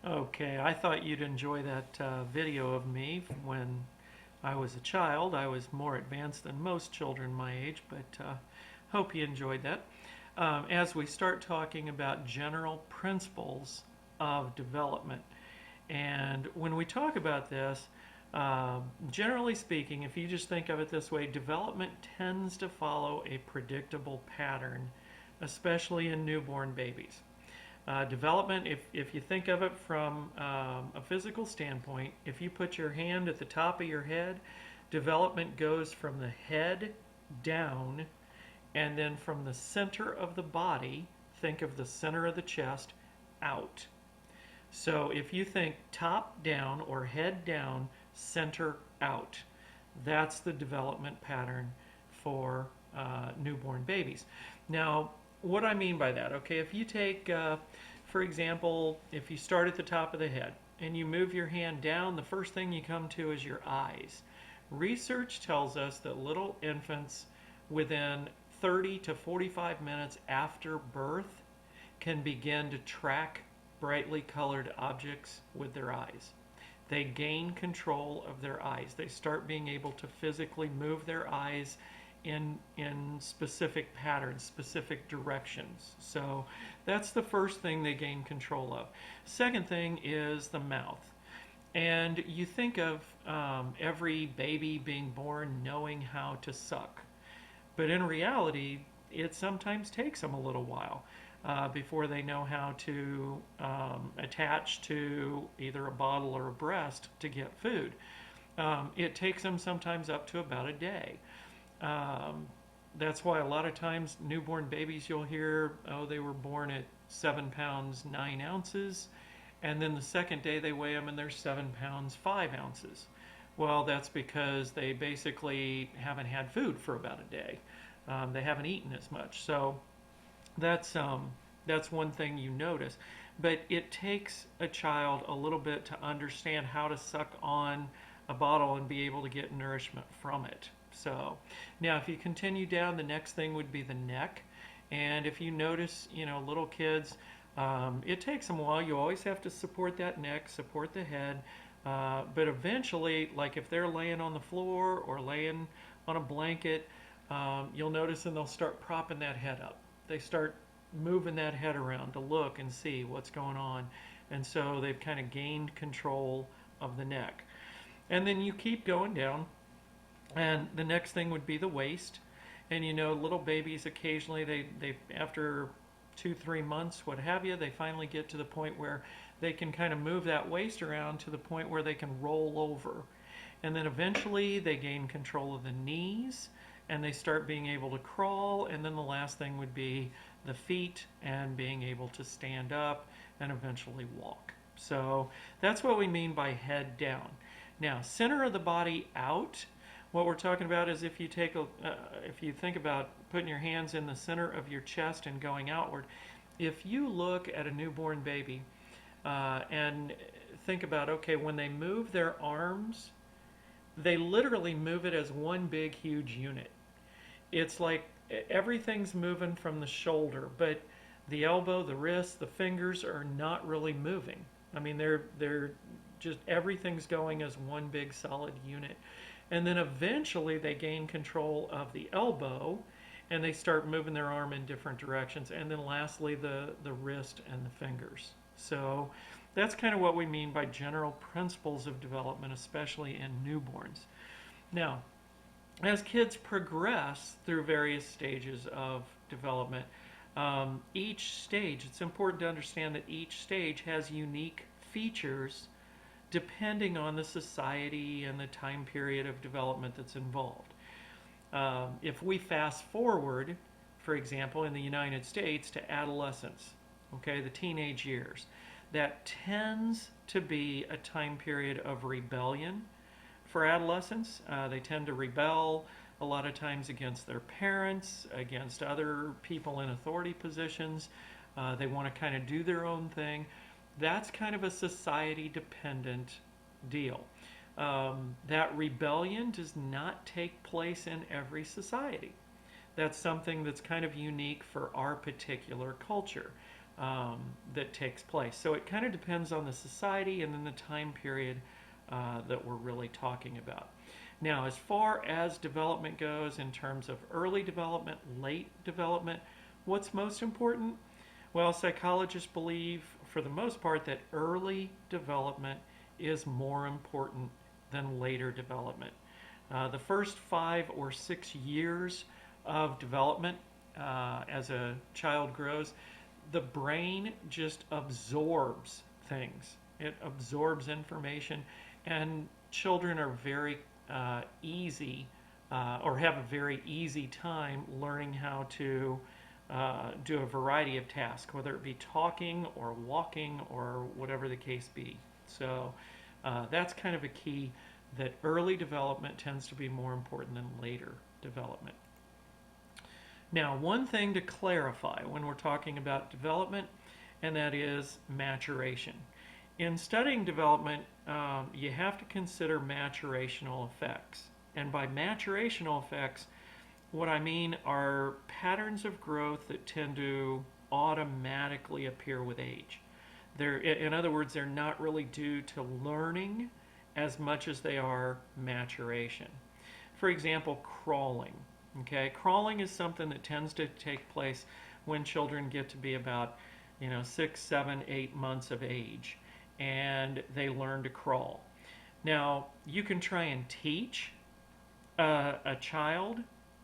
Okay, I thought you'd enjoy that video of me when I was a child. I was more advanced than most children my age, but hope you enjoyed that. As we start talking about general principles of development, and when we talk about this, generally speaking, if you just think of it this way, development tends to follow a predictable pattern, especially in newborn babies. Development, if you think of it from a physical standpoint, if you put your hand at the top of your head, development goes from the head down, and then from the center of the body, think of the center of the chest, out. So if you think top down or head down, center out, that's the development pattern for newborn babies. Now, what I mean by that, okay, if you take, for example, if you start at the top of the head and you move your hand down, the first thing you come to is your eyes. Research tells us that little infants within 30 to 45 minutes after birth can begin to track brightly colored objects with their eyes. They gain control of their eyes. They start being able to physically move their eyes in specific patterns, specific directions. So that's the first thing they gain control of. Second thing is the mouth. And you think of every baby being born knowing how to suck. But in reality, it sometimes takes them a little while before they know how to attach to either a bottle or a breast to get food. It takes them sometimes up to about a day. Um, that's why a lot of times newborn babies you'll hear, oh, they were born at 7 pounds 9 ounces, and then the second day they weigh them and they're 7 pounds 5 ounces. Well, that's because they basically haven't had food for about a day. They haven't eaten as much. So that's one thing you notice. But it takes a child a little bit to understand how to suck on a bottle and be able to get nourishment from it. So now if you continue down, the next thing would be the neck. And if you notice, little kids, it takes them a while. You always have to support that neck, support the head. But eventually, like if they're laying on the floor or laying on a blanket, you'll notice and they'll start propping that head up. They start moving that head around to look and see what's going on. And so they've kind of gained control of the neck. And then you keep going down, and the next thing would be the waist. And little babies occasionally, they after 2, 3 months, what have you, they finally get to the point where they can kind of move that waist around to the point where they can roll over. And then eventually they gain control of the knees and they start being able to crawl. And then the last thing would be the feet and being able to stand up and eventually walk. So that's what we mean by head down. Now, center of the body out. What we're talking about is if you think about putting your hands in the center of your chest and going outward. If you look at a newborn baby and think about, okay, when they move their arms, they literally move it as one big, huge unit. It's like everything's moving from the shoulder, but the elbow, the wrist, the fingers are not really moving. I mean, they're just everything's going as one big solid unit. And then eventually they gain control of the elbow and they start moving their arm in different directions. And then lastly, the wrist and the fingers. So that's kind of what we mean by general principles of development, especially in newborns. Now, as kids progress through various stages of development, each stage, it's important to understand that each stage has unique features depending on the society and the time period of development that's involved. If we fast forward, for example, in the United States to adolescence, okay, the teenage years, that tends to be a time period of rebellion for adolescents. They tend to rebel a lot of times against their parents, against other people in authority positions. They want to kind of do their own thing. That's kind of a society-dependent deal. That rebellion does not take place in every society. That's something that's kind of unique for our particular culture. that takes place. So it kind of depends on the society and then the time period that we're really talking about. Now, as far as development goes in terms of early development, late development, what's most important? Well, psychologists believe, for the most part, that early development is more important than later development. The first 5 or 6 years of development as a child grows, the brain just absorbs things. It absorbs information, and children are very easy or have a very easy time learning how to do a variety of tasks, whether it be talking or walking or whatever the case be. So that's kind of a key, that early development tends to be more important than later development. Now, one thing to clarify when we're talking about development, and that is maturation. In studying development, you have to consider maturational effects. And by maturational effects, what I mean are patterns of growth that tend to automatically appear with age. In other words, they're not really due to learning as much as they are maturation. For example, crawling. Okay, crawling is something that tends to take place when children get to be about 6, 7, 8 months of age, and they learn to crawl. Now, you can try and teach a child,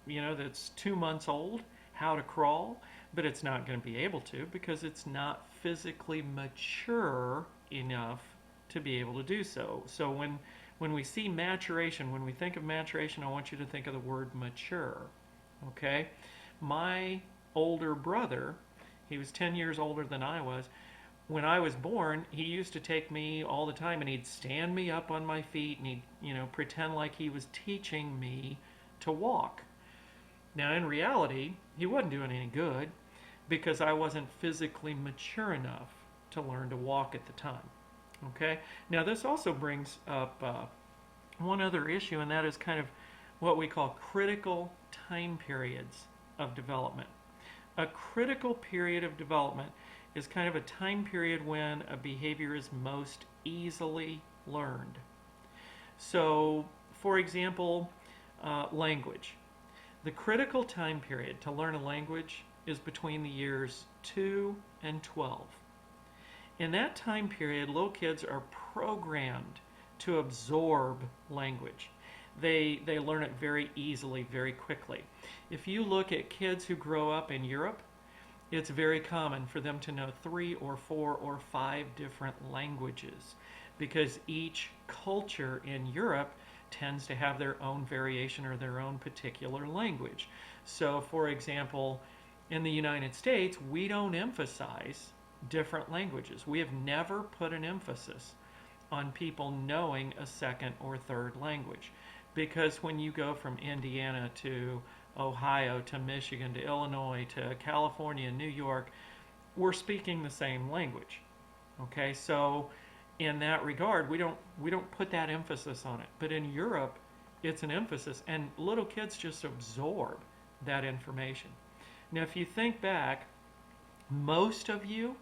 that's 2 months old, how to crawl, but it's not going to be able to because it's not physically mature enough to be able to do so. So when we see maturation, when we think of maturation, I want you to think of the word mature. Okay? My older brother, he was 10 years older than I was. When I was born, he used to take me all the time and he'd stand me up on my feet and he'd, pretend like he was teaching me to walk. Now, in reality, he wasn't doing any good because I wasn't physically mature enough to learn to walk at the time. Okay? Now, this also brings up one other issue, and that is kind of what we call critical time periods of development. A critical period of development is kind of a time period when a behavior is most easily learned. So, for example, language. The critical time period to learn a language is between the years 2 and 12. In that time period, little kids are programmed to absorb language. They learn it very easily, very quickly. If you look at kids who grow up in Europe, it's very common for them to know 3 or 4 or 5 different languages because each culture in Europe tends to have their own variation or their own particular language. So, for example, in the United States, we don't emphasize different languages. We have never put an emphasis on people knowing a second or third language, because when you go from Indiana to Ohio to Michigan to Illinois to California, New York, we're speaking the same language. Okay, so in that regard, we don't put that emphasis on it. But in Europe, it's an emphasis, and little kids just absorb that information. Now, if you think back, most of you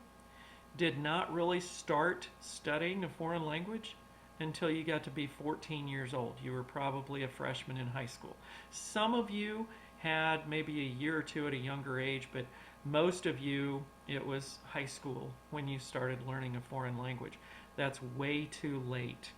did not really start studying a foreign language until you got to be 14 years old. You were probably a freshman in high school. Some of you had maybe a year or two at a younger age, but most of you, it was high school when you started learning a foreign language. That's way too late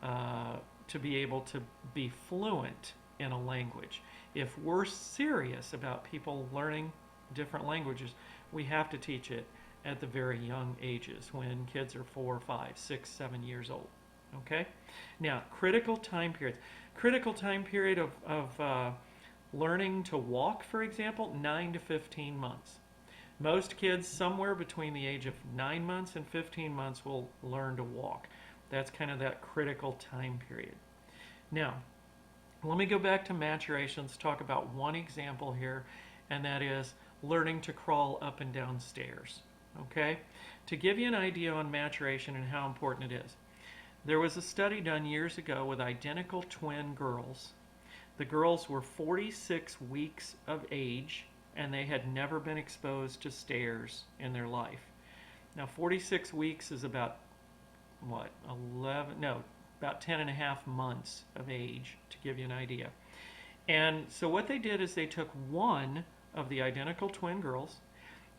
to be able to be fluent in a language. If we're serious about people learning different languages, we have to teach it at the very young ages when kids are 4, 5, 6, 7 years old. Okay? Now, critical time periods. Critical time period of learning to walk, for example, 9 to 15 months. Most kids somewhere between the age of 9 months and 15 months will learn to walk. That's kind of that critical time period. Now, let me go back to maturation. Let's talk about one example here, and that is learning to crawl up and down stairs. Okay? To give you an idea on maturation and how important it is, there was a study done years ago with identical twin girls. The girls were 46 weeks of age, and they had never been exposed to stairs in their life. Now 46 weeks is about what, 11, no, about 10 and a half months of age, to give you an idea. And so what they did is they took one of the identical twin girls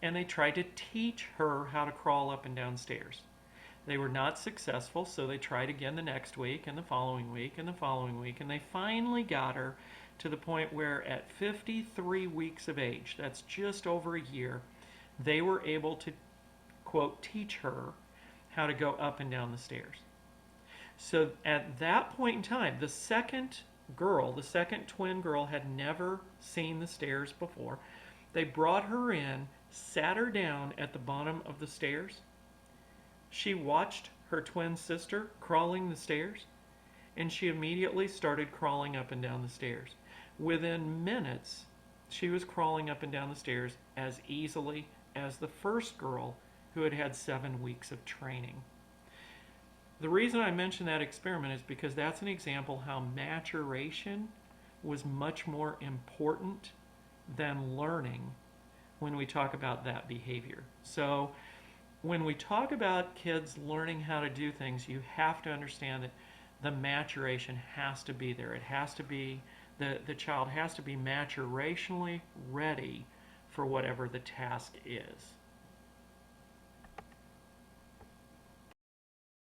and they tried to teach her how to crawl up and down stairs. They were not successful, so they tried again the next week and the following week and the following week, and they finally got her to the point where at 53 weeks of age, that's just over a year, they were able to, quote, teach her how to go up and down the stairs. So at that point in time, the second girl, the second twin girl, had never seen the stairs before. They brought her in, sat her down at the bottom of the stairs. She watched her twin sister crawling the stairs, and she immediately started crawling up and down the stairs. Within minutes, she was crawling up and down the stairs as easily as the first girl who had had 7 weeks of training. The reason I mention that experiment is because that's an example how maturation was much more important than learning when we talk about that behavior. So when we talk about kids learning how to do things, you have to understand that the maturation has to be there. It has to be, the child has to be maturationally ready for whatever the task is.